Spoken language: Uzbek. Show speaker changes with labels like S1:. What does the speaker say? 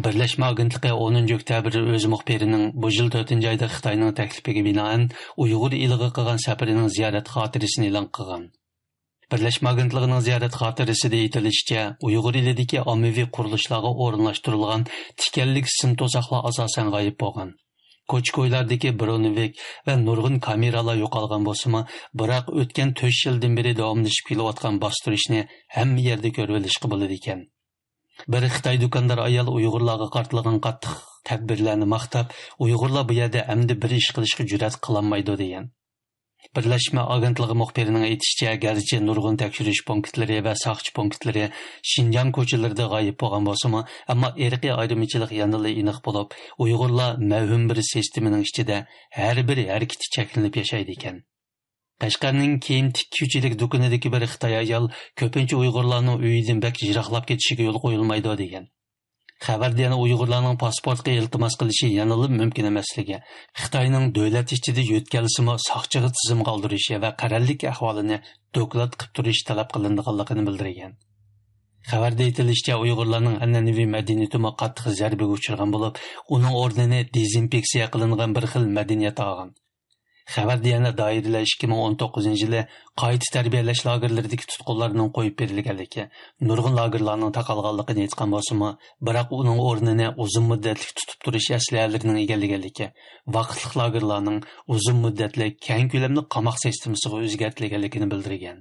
S1: Birleşme Agentligi 10 oktyabr o'z muxbirining bu yil 4-oyda Xitoyning taklifiga binoan Uyg'ur eliga qilgan safarining ziyorat xotirasini e'lon qilgan. Birleşme Agentligining ziyorat xotirasida aytilishicha, Uyg'ur elidagi ommaviy qurilishlarga o'rinlashtirilgan tikanlik sim to'siqlar asosan g'oyib bo'lgan. Ko'ch-ko'ylardagi Bronovik va nurg'un kameralar yo'qolgan bo'lsa-mu, biroq o'tgan 4 yildan beri davomlashib kelayotgan bostirishni hamma yerda ko'rib olishga bo'ladi ekan. Bir Xitoy do'kondor ayol Uyg'urlarga qartilgan qattiq tadbirlarni maqtab, Uyg'urlar bu yerda endi bir ish qilishga jur'at qilolmaydi degan. Birleşme Agentligi muxbirining aytishicha, garchi nurg'un tekshirish punktlari va soqchi punktlari Xinjiang ko'chalarida g'oyib bo'lgan bo'lsa-mu, ammo irqiy ayrimchilik yanada aniq bo'lib, Uyg'urlar mavhum bir sistemaning ichida har bir harakati cheklanib yashaydi ekan. Qashqarning kiyim tikuvchilik do'konidagi bir Xitoy ayol ko'pincha Uyg'urlarning uyidan bak yiroqlab ketishiga yo'l qo'yilmaydi degan. Xabarda yana Uyg'urlarning pasportga iltimos qilishi yanada mumkin emasligi, Xitoyning davlat ichida yo'tkazisimi soqchiga tizim qoldirishi va qarallik ahvolini doklad qilib turish talab qilinganligini bildirgan. Xabarda aytilishicha, Uyg'urlarning an'anaviy madaniyati qattiq zarbaga uchragan bo'lib, uning o'rnini dezinfeksiya qilingan bir xil madaniyat olgan. Xabarda yana doiralar 2019-yili qayta tarbiyalash lagerlaridagi tutqunlarning qo'yib berilganligi, nurg'un lagerlarning taqalganligini aytgan bo'lsa-mu, biroq uning o'rnini uzun muddatli tutib turish aslahalarining egallaganligi, vaqtli lagerlarning uzun muddatli keng ko'lamli qamoq sistemasiga o'zgartirilganligini bildirgan.